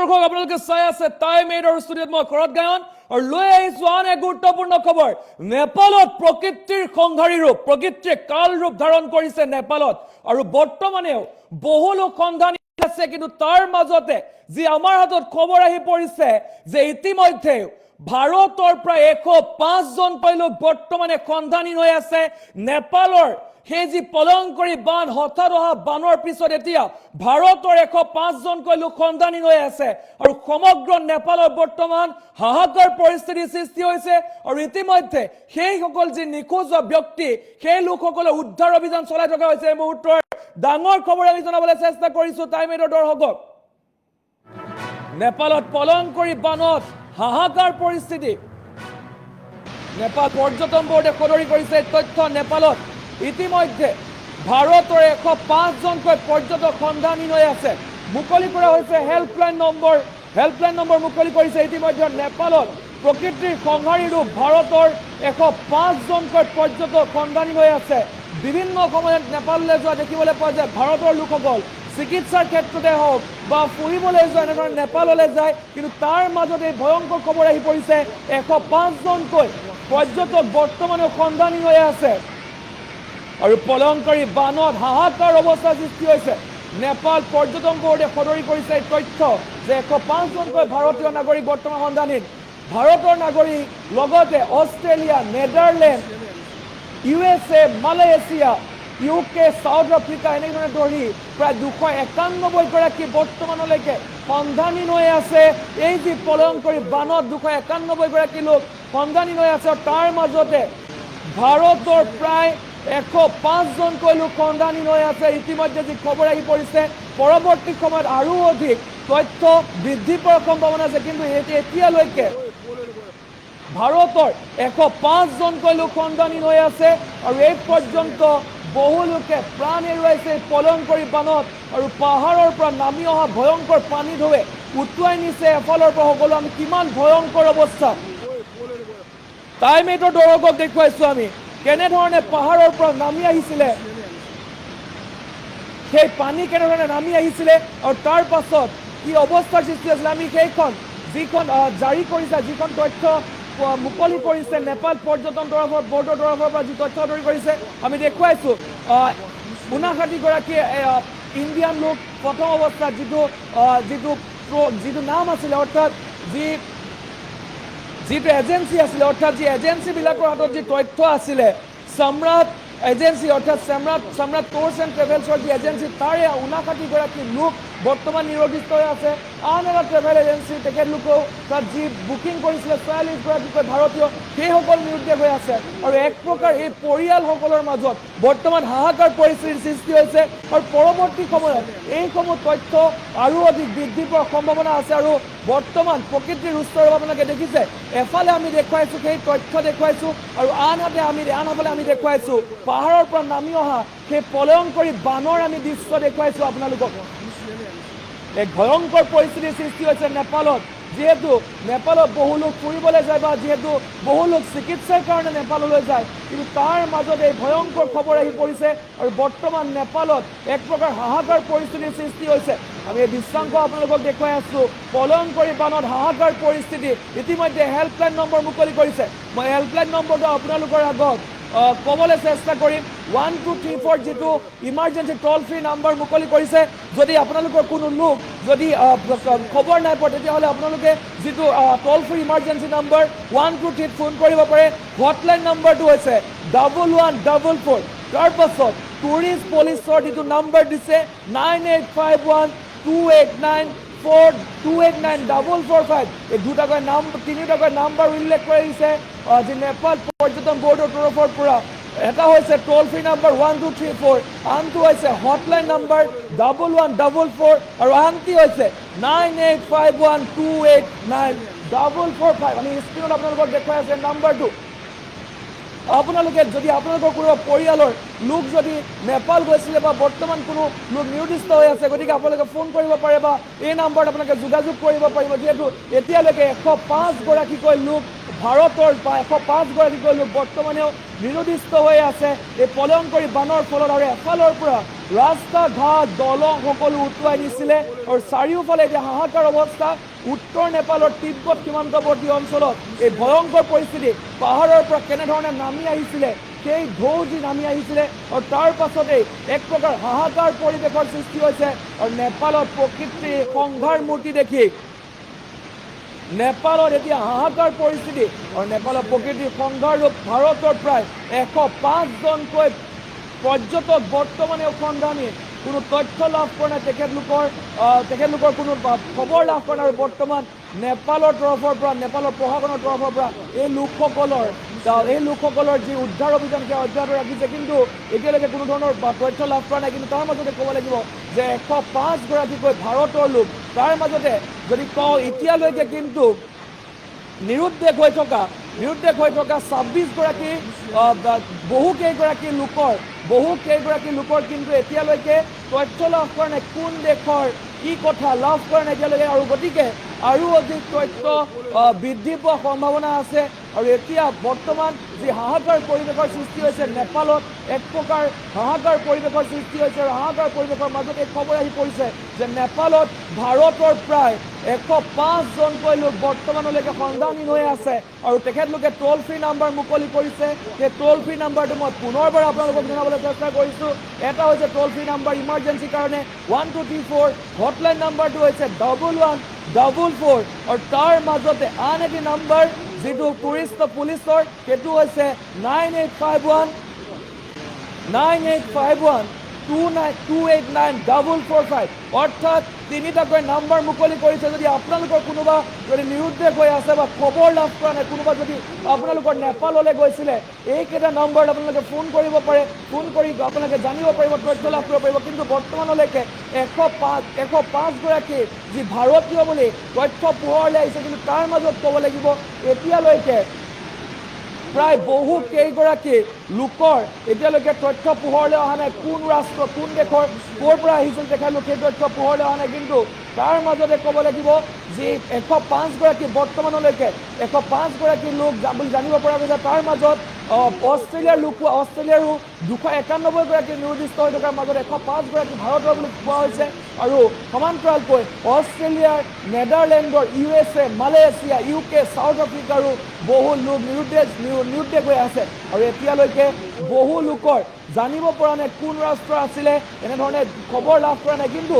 দৰ্শক আপোনালোকে চাই আছে টাইম 8 ষ্টুডিঅ'ত মই খৰদ গায়ন আৰু লৈ আহিছো আন এক গুৰুত্বপূৰ্ণ খবৰ নেপালত প্ৰকৃতিৰ সংহাৰী ৰূপ প্ৰকৃতিয়ে কাল ৰূপ ধাৰণ কৰিছে নেপালত আৰু বৰ্তমানেও বহু লোক সন্ধানী আছে কিন্তু তাৰ মাজতে যি আমাৰ হাতত খবৰ আহি পৰিছে যে ইতিমধ্যে ভাৰতৰ প্ৰায় 105 জন লোক বৰ্তমানে সন্ধানী হৈ আছে নেপালৰ সেই যি পলংকৰী বান হঠাৎ অহা বানৰ পিছত এতিয়া ভাৰতৰ 105 জনকৈ লোক সন্ধানী হৈ আছে আৰু সমগ্ৰ নেপালৰ বৰ্তমান হাহাকাৰ পৰিস্থিতিৰ সৃষ্টি হৈছে আৰু ইতিমধ্যে সেই সকল যি নিখোজ ব্যক্তি সেই লোকসকলৰ উদ্ধাৰ অভিযান চলাই থকা হৈছে এই মুহূৰ্তৰ ডাঙৰ খবৰ আমি জনাবলৈ চেষ্টা কৰিছো টাইম 8 দৰ্শকক নেপালত পলংকৰী বানত হাহাকাৰ পৰিস্থিতি নেপাল পৰ্যটন বোৰ্ডে সদৰি কৰিছে তথ্য নেপালত ইতিমধ্যে ভাৰতৰ 105 জনকৈ পৰ্যটক সন্ধানী হৈ আছে মুকলি কৰা হৈছে হেল্পলাইন নম্বৰ মুকলি কৰিছে ইতিমধ্যে নেপালত প্ৰকৃতিৰ সংহাৰী ৰূপ ভাৰতৰ 105 জনকৈ পৰ্যটক সন্ধানী হৈ আছে বিভিন্ন সময়ত নেপাললৈ যোৱা দেখিবলৈ পোৱা যায় ভাৰতৰ লোকসকল চিকিৎসাৰ ক্ষেত্ৰতে হওক বা ফুৰিবলৈ যোৱা এনেধৰণে নেপাললৈ যায় কিন্তু তাৰ মাজতে ভয়ংকৰ খবৰ আহি পৰিছে 105 জনকৈ পৰ্যটক বৰ্তমানেও সন্ধানী হৈ আছে আৰু পলংকৰী বানত হাহাকাৰ অৱস্থা সৃষ্টি হৈছে নেপাল পৰ্যটন বোৰ্ডে সদৰি কৰিছে তথ্য যে 105 জনকৈ ভাৰতীয় নাগৰিক বৰ্তমান সন্ধানী ভাৰতৰ নাগৰিক লগতে Australia Netherlands USA Malaysia UK South Africa এনেধৰণে ধৰি প্ৰায় 291 গৰাকী বৰ্তমানলৈকে সন্ধানী হৈ আছে এই যি পলংকৰী বানত 291 গৰাকী লোক সন্ধানী হৈ আছে তাৰ মাজতে ভাৰতৰ প্ৰায় 105 জনকৈ লোক সন্ধানী হৈ আছে ইতিমধ্যে যি খবৰ আহি পৰিছে পৰৱৰ্তী সময়ত আৰু অধিক তথ্য বৃদ্ধি পোৱাৰ সম্ভাৱনা আছে কিন্তু এতিয়ালৈকে ভাৰতৰ 105 জনকৈ লোক সন্ধানী হৈ আছে আৰু এই পৰ্যন্ত বহু লোকে প্ৰাণ হেৰুৱাইছে পলংকৰী বানত আৰু পাহাৰৰ পৰা নামি অহা ভয়ংকৰ পানী ঢৌৱে উটুৱাই নিছে এফালৰ পৰা সকলো আমি কিমান ভয়ংকৰ অৱস্থা টাইম 8 দৰ্শকক দেখুৱাইছো আমি কেনেধৰণে পাহাৰৰ পৰা নামি আহিছিলে সেই পানী কেনেধৰণে নামি আহিছিলে আৰু তাৰ পাছত কি অৱস্থাৰ সৃষ্টি হৈছিলে আমি সেইখন যিখন জাৰি কৰিছে যিখন তথ্য মুকলি কৰিছে নেপাল পৰ্যটন বোৰ্ডৰ তৰফৰ পৰা যি তথ্য সদৰি কৰিছে আমি দেখুৱাইছো 59 গৰাকী ইণ্ডিয়ান লোক প্ৰথম অৱস্থাত যিটো নাম আছিলে অৰ্থাৎ যিটো এজেঞ্চি আছিলে অৰ্থাৎ যি এজেঞ্চিবিলাকৰ হাতত যি তথ্য আছিলে সম্ৰাট এজেঞ্চি অৰ্থাৎ সম্ৰাট টুৰছ এণ্ড ট্ৰেভেলছৰ যি এজেঞ্চি তাৰে 59 গৰাকী লোক বৰ্তমান নিৰোগিত হৈ আছে আন এটা ট্ৰেভেল এজেঞ্চি তেখেতলোকেও তাত যি বুকিং কৰিছিলে 44 গৰাকীকৈ ভাৰতীয় সেইসকল নিৰুদ্দেশ হৈ আছে আৰু এক প্ৰকাৰ এই পৰিয়ালসকলৰ মাজত বৰ্তমান হাহাকাৰ পৰিস্থিতিৰ সৃষ্টি হৈছে আৰু পৰৱৰ্তী সময়ত এইসমূহ তথ্য আৰু অধিক বৃদ্ধি পোৱাৰ সম্ভাৱনা আছে আৰু বৰ্তমান প্ৰকৃতিৰ উচ্চৰ আপোনালোকে দেখিছে এফালে আমি দেখুৱাইছো সেই তথ্য দেখুৱাইছো আৰু আনহাতে আমি দেখুৱাইছো পাহাৰৰ পৰা নামি অহা সেই পলংকৰী বানৰ আমি দৃশ্য দেখুৱাইছো আপোনালোকক এক ভয়ংকৰ পৰিস্থিতিৰ সৃষ্টি হৈছে নেপালত যেহেতু নেপালত বহু লোক ফুৰিবলৈ যায় বা যেহেতু বহু লোক চিকিৎসাৰ কাৰণে নেপাললৈ যায় কিন্তু তাৰ মাজত এই ভয়ংকৰ খবৰ আহি পৰিছে আৰু বৰ্তমান নেপালত এক প্ৰকাৰ হাহাকাৰ পৰিস্থিতিৰ সৃষ্টি হৈছে আমি এই দৃশ্যাংশ আপোনালোকক দেখুৱাই আছো পলংকৰী বানত হাহাকাৰ পৰিস্থিতি ইতিমধ্যে হেল্পলাইন নম্বৰ মুকলি কৰিছে মই হেল্পলাইন নম্বৰটো আপোনালোকৰ আগত ক'বলৈ চেষ্টা কৰিম 1234 যিটো ইমাৰ্জেঞ্চি টল ফ্ৰী নাম্বাৰ মুকলি কৰিছে যদি আপোনালোকৰ কোনো লোক যদি খবৰ নাই পোৱা তেতিয়াহ'লে আপোনালোকে যিটো টল ফ্ৰী ইমাৰ্জেঞ্চি নাম্বাৰ 123 ফোন কৰিব পাৰে হটলাইন নাম্বাৰটো হৈছে 1144 তাৰ পাছত টুৰিষ্ট পুলিচৰ যিটো নাম্বাৰ দিছে 9851289445 এই দুটাকৈ তিনিটাকৈ নাম্বাৰ উল্লেখ কৰিছে যি নেপাল পৰ্যটন বোৰ্ডৰ তৰফৰ পৰা এটা হৈছে টল ফ্ৰী নাম্বাৰ 1234 আনটো হৈছে হটলাইন নাম্বাৰ 1144 আৰু আনটি হৈছে 9851289445 আমি স্ক্ৰীনত আপোনালোকক দেখুৱাই আছে নাম্বাৰটো আপোনালোকে যদি আপোনালোকৰ কোনো পৰিয়ালৰ লোক যদি নেপাল গৈছিলে বা বৰ্তমান কোনো লোক নিৰ্দিষ্ট হৈ আছে গতিকে আপোনালোকে ফোন কৰিব পাৰে বা এই নাম্বাৰত আপোনালোকে যোগাযোগ কৰিব পাৰিব যিহেতু এতিয়ালৈকে 105 গৰাকীকৈ লোক ভাৰতৰ 105গৰাকীকৈ লোক বৰ্তমানেও নিৰুদ্দিষ্ট হৈ আছে এই প্ৰলয়ংকৰী বানৰ ফলত। আৰু এফালৰ পৰা ৰাস্তা ঘাট দলং সকলো উটুৱাই নিছিলে আৰু চাৰিওফালে এতিয়া হাহাকাৰ অৱস্থা। উত্তৰ নেপালৰ তিব্বত সীমান্তৱৰ্তী অঞ্চলত এই ভয়ংকৰ পৰিস্থিতি পাহাৰৰ পৰা কেনেধৰণে নামি আহিছিলে সেই ঢৌ যি নামি আহিছিলে আৰু তাৰ পাছতেই এক প্ৰকাৰ হাহাকাৰ পৰিৱেশৰ সৃষ্টি হৈছে। আৰু নেপালত প্ৰকৃতিৰ সংঘাৰ মূৰ্তি দেখি নেপালত এতিয়া হাহাকাৰ পৰিস্থিতি আৰু নেপালৰ প্ৰকৃতিৰ সংঘাৰ ৰূপ। ভাৰতৰ প্ৰায় 105জনকৈ পৰ্যটক বৰ্তমানেও সন্ধানী কোনো তথ্য লাভ কৰা নাই, তেখেতলোকৰ কোনো খবৰ লাভ কৰা নাই। আৰু বৰ্তমান নেপালৰ তৰফৰ পৰা নেপালৰ প্ৰশাসনৰ তৰফৰ পৰা এই লোকসকলৰ যি উদ্ধাৰ অভিযান সেয়া অব্যাহত ৰাখিছে, কিন্তু এতিয়ালৈকে কোনো ধৰণৰ তথ্য লাভ কৰা নাই। কিন্তু তাৰ মাজতে ক'ব লাগিব যে 105গৰাকীকৈ ভাৰতৰ লোক, তাৰ মাজতে যদি কওঁ এতিয়ালৈকে কিন্তু নিৰুদ্দেশ হৈ থকা 26গৰাকী বহু কেইগৰাকী লোকৰ কিন্তু এতিয়ালৈকে তথ্য লাভ কৰা নাই, কোন দেশৰ কি কথা লাভ কৰা নাই এতিয়ালৈকে। আৰু গতিকে আৰু অধিক তথ্য বৃদ্ধি পোৱাৰ সম্ভাৱনা আছে। আৰু এতিয়া বৰ্তমান যি হাহাকাৰ পৰিৱেশৰ সৃষ্টি হৈছে নেপালত, এক প্ৰকাৰ হাহাকাৰ পৰিৱেশৰ সৃষ্টি হৈছে। আৰু হাহাকাৰ পৰিৱেশৰ মাজত এই খবৰ আহি পৰিছে যে নেপালত ভাৰতৰ প্ৰায় 105জনকৈ লোক বৰ্তমানলৈকে সন্ধানহীন হৈ আছে। আৰু তেখেতলোকে টোল ফ্ৰী নাম্বাৰ মুকলি কৰিছে। সেই টোল ফ্ৰী নাম্বাৰটো মই পুনৰবাৰ আপোনালোকক জনাবলৈ চেষ্টা কৰিছোঁ। এটা হৈছে টোল ফ্ৰী নাম্বাৰ ইমাৰ্জেঞ্চিৰ কাৰণে 1234, হটলাইন নাম্বাৰটো হৈছে 1144। আৰু তাৰ মাজতে আন এটি নাম্বাৰ যিটো টুৰিষ্ট পুলিচৰ সেইটো হৈছে 9851-289-445, অৰ্থাৎ তিনিটাকৈ নাম্বাৰ মুকলি কৰিছে। যদি আপোনালোকৰ কোনোবা যদি নিৰুদ্দেশ হৈ আছে বা খবৰ লাভ কৰা নাই, কোনোবা যদি আপোনালোকৰ নেপাললৈ গৈছিলে, এইকেইটা নম্বৰত আপোনালোকে ফোন কৰিব পাৰে, ফোন কৰি আপোনালোকে জানিব পাৰিব, তথ্য লাভ কৰিব পাৰিব। কিন্তু বৰ্তমানলৈকে 105গৰাকী যি ভাৰতীয় বুলি তথ্য পোহৰলৈ আহিছে, কিন্তু তাৰ মাজত ক'ব লাগিব এতিয়ালৈকে প্ৰায় বহু কেইগৰাকী লোকৰ এতিয়ালৈকে তথ্য পোহৰলৈ অহা নাই। কোন ৰাষ্ট্ৰ কোন দেশৰ ক'ৰ পৰা আহিছিল তেখেতলোক সেই তথ্য পোহৰলৈ অহা নাই। কিন্তু তাৰ মাজতে ক'ব লাগিব যে 105গৰাকী বৰ্তমানলৈকে 105গৰাকী লোক বুলি জানিব পৰা গৈছে। তাৰ মাজত অষ্ট্ৰেলিয়াৰো 291গৰাকী নিৰুদ্দিষ্ট হৈ থকাৰ মাজত 105গৰাকী ভাৰতৰ বুলি কোৱা হৈছে। আৰু সমান্তৰালকৈ অষ্ট্ৰেলিয়াৰ, নেদাৰলেণ্ডৰ, USA, মালয়েছিয়া, UK, চাউথ আফ্ৰিকাৰো বহু লোক নিৰুদ্দেশ হৈ আছে। আৰু এতিয়ালৈকে বহু লোকৰ জানিব পৰা নাই কোন ৰাষ্ট্ৰ আছিলে, এনেধৰণে খবৰ লাভ কৰা নাই। কিন্তু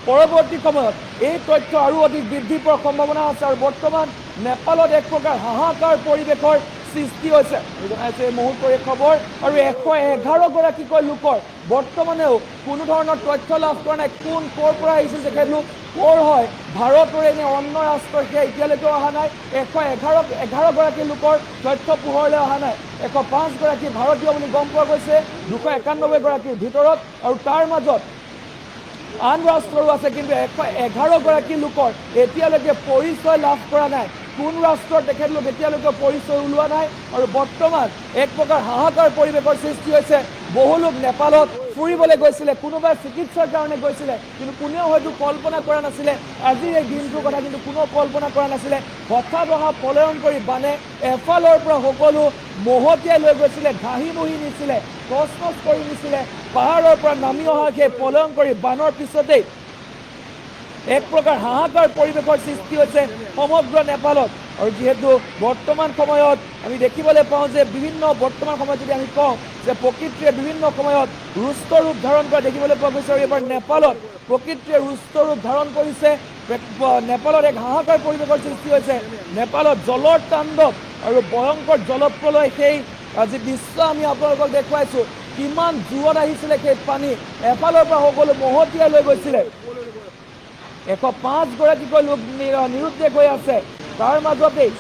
পৰৱৰ্তী সময়ত এই তথ্য আৰু অধিক বৃদ্ধি পোৱাৰ সম্ভাৱনা আছে। আৰু বৰ্তমান নেপালত এক প্ৰকাৰ হাহাকাৰ পৰিৱেশৰ সৃষ্টি হৈছে জনাইছে এই মুহূৰ্তৰে খবৰ। আৰু 111গৰাকীকৈ লোকৰ বৰ্তমানেও কোনো ধৰণৰ তথ্য লাভ কৰা নাই, কোন ক'ৰ পৰা আহিছিল তেখেতলোক, ক'ৰ হয়, ভাৰতৰে নে অন্য ৰাষ্ট্ৰৰ, সেয়া এতিয়ালৈকেও অহা নাই। 111গৰাকী লোকৰ তথ্য পোহৰলৈ অহা নাই। 105গৰাকী ভাৰতীয় বুলি গম পোৱা গৈছে 291গৰাকীৰ ভিতৰত। আৰু তাৰ মাজত আন ৰাষ্ট্ৰৰো আছে, কিন্তু 111গৰাকী লোকৰ এতিয়ালৈকে পৰিচয় লাভ কৰা নাই। কোন ৰাষ্ট্ৰৰ তেখেতলোক এতিয়ালৈকে পৰিচয় ওলোৱা নাই। আৰু বৰ্তমান এক প্ৰকাৰ হাহাকাৰ পৰিৱেশৰ সৃষ্টি হৈছে। বহু লোক নেপালত ফুৰিবলৈ গৈছিলে, কোনোবাই চিকিৎসাৰ কাৰণে গৈছিলে, কিন্তু কোনেও হয়তো কল্পনা কৰা নাছিলে আজিৰ এই দিনটোৰ কথা, কিন্তু কোনেও কল্পনা কৰা নাছিলে হঠাৎ অহা প্ৰলয়ংকৰী বানে এফালৰ পৰা সকলো মহতিয়াই লৈ গৈছিলে, ঘাঁহি মুহি নিছিলে, তছনছ কৰি নিছিলে। পাহাৰৰ পৰা নামি অহা সেই প্ৰলয়ংকৰী বানৰ পিছতেই এক প্ৰকাৰ হাহাকাৰ পৰিৱেশৰ সৃষ্টি হৈছে সমগ্ৰ নেপালত। আৰু যিহেতু বৰ্তমান সময়ত আমি দেখিবলৈ পাওঁ যে বৰ্তমান সময়ত যদি আমি কওঁ যে প্ৰকৃতিয়ে বিভিন্ন সময়ত ৰুষ্ট ৰূপ ধাৰণ কৰা দেখিবলৈ পোৱা গৈছে। আৰু এইবাৰ নেপালত প্ৰকৃতিয়ে ৰুষ্ট ৰূপ ধাৰণ কৰিছে। নেপালত এক হাহাকাৰ পৰিৱেশৰ সৃষ্টি হৈছে। নেপালত জলৰ তাণ্ডৱ আৰু ভয়ংকৰ জলপ্ৰলয়, সেই যি দৃশ্য আমি আপোনালোকক দেখুৱাইছোঁ, কিমান জোৰত আহিছিলে সেই পানী, এফালৰ পৰা সকলো মহতিয়াই লৈ গৈছিলে। 105গৰাকীকৈ লোক নিৰুদ্দেশ হৈ আছে। তাৰ মাজতেই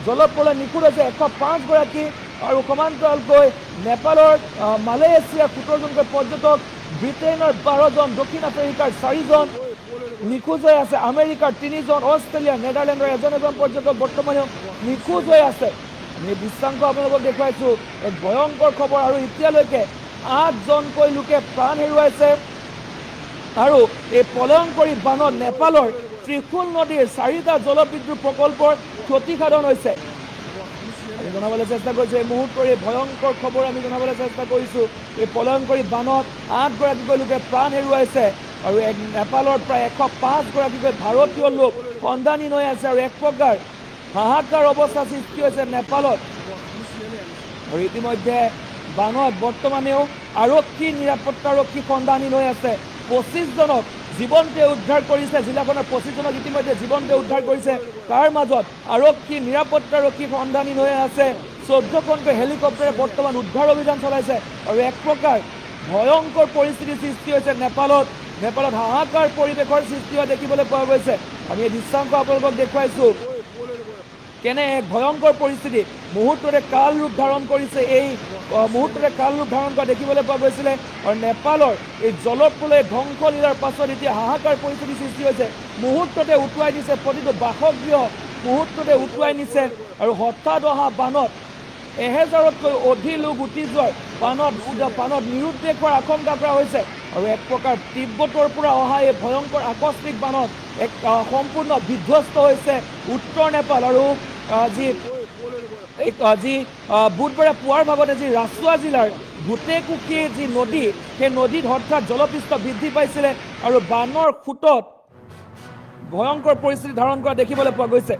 জলপ্ৰলয় নিখুঁত হৈছে 105গৰাকী। আৰু সমান্তৰালকৈ নেপালৰ মালয়েছিয়াৰ 17জনকৈ পৰ্যটক, ব্ৰিটেইনৰ 12জন, দক্ষিণ আফ্ৰিকাৰ 4জন নিখোজ হৈ আছে, আমেৰিকাৰ 3জন, অষ্ট্ৰেলিয়া, নেদাৰলেণ্ডৰ এজন পৰ্যটক বৰ্তমানেও নিখোজ হৈ আছে। আমি দৃশ্যাংশ আপোনালোকক দেখুৱাইছোঁ, এক ভয়ংকৰ খবৰ। আৰু এতিয়ালৈকে 8জনকৈ লোকে প্ৰাণ হেৰুৱাইছে। আৰু এই প্ৰলয়ংকৰী বানত নেপালৰ ত্ৰিশূল নদীৰ 4টা জলবিদ্যুৎ প্ৰকল্পৰ ক্ষতিসাধন হৈছে। আমি জনাবলৈ চেষ্টা কৰিছোঁ এই মুহূৰ্তৰ এই ভয়ংকৰ খবৰ আমি জনাবলৈ চেষ্টা কৰিছোঁ। এই প্ৰলয়ংকৰী বানত 8গৰাকীকৈ লোকে প্ৰাণ হেৰুৱাইছে আৰু নেপালৰ প্ৰায় 105গৰাকীকৈ ভাৰতীয় লোক সন্ধানহীন হৈ আছে আৰু এক প্ৰকাৰ হাহাকাৰ অৱস্থা সৃষ্টি হৈছে নেপালত। আৰু ইতিমধ্যে বানত বৰ্তমানেও নিৰাপত্তাৰক্ষী সন্ধানহীন হৈ আছে। 25জনক জীৱনটোৱে উদ্ধাৰ কৰিছে, জিলাখনৰ 25জনক ইতিমধ্যে জীৱনটোৱে উদ্ধাৰ কৰিছে। তাৰ মাজত নিৰাপত্তাৰক্ষী সন্ধানহীন হৈ আছে। 14খনকৈ হেলিকপ্টাৰে বৰ্তমান উদ্ধাৰ অভিযান চলাইছে আৰু এক প্ৰকাৰ ভয়ংকৰ পৰিস্থিতিৰ সৃষ্টি হৈছে নেপালত হাহাকাৰ পৰিৱেশৰ সৃষ্টি হোৱা দেখিবলৈ পোৱা গৈছে। আমি এই দৃশ্যাংশ আপোনালোকক দেখুৱাইছোঁ কেনে এক ভয়ংকৰ পৰিস্থিতি মুহূৰ্ততে কাল ৰূপ ধাৰণ কৰিছে। এই মুহূৰ্ততে কাল ৰূপ ধাৰণ কৰা দেখিবলৈ পোৱা গৈছিলে আৰু নেপালৰ এই জলপ্ৰলয় ধ্বংসলীলাৰ পাছত এতিয়া হাহাকাৰ পৰিস্থিতি সৃষ্টি হৈছে। মুহূৰ্ততে উটুৱাই দিছে প্ৰতিটো বাসগৃহ, মুহূৰ্ততে উটুৱাই নিছে আৰু হঠাৎ অহা বানত 1000তকৈ অধিক লোক উটি যোৱাৰ বানত নিৰুদ্দেশ হোৱাৰ আশংকা কৰা হৈছে আৰু এক প্ৰকাৰ তিব্বতৰ পৰা অহা এই ভয়ংকৰ আকস্মিক বানত এক সম্পূৰ্ণ বিধ্বস্ত হৈছে উত্তৰ নেপাল। আৰু যি বুধবাৰে পুৱাৰ ভাগতে যি ৰাচুৱা জিলাৰ গোটেইকুকি যি নদী, সেই নদীত হঠাৎ জলপৃষ্ঠ বৃদ্ধি পাইছিলে আৰু বানৰ সোঁতত ভয়ংকৰ পৰিস্থিতি ধাৰণ কৰা দেখিবলৈ পোৱা গৈছে।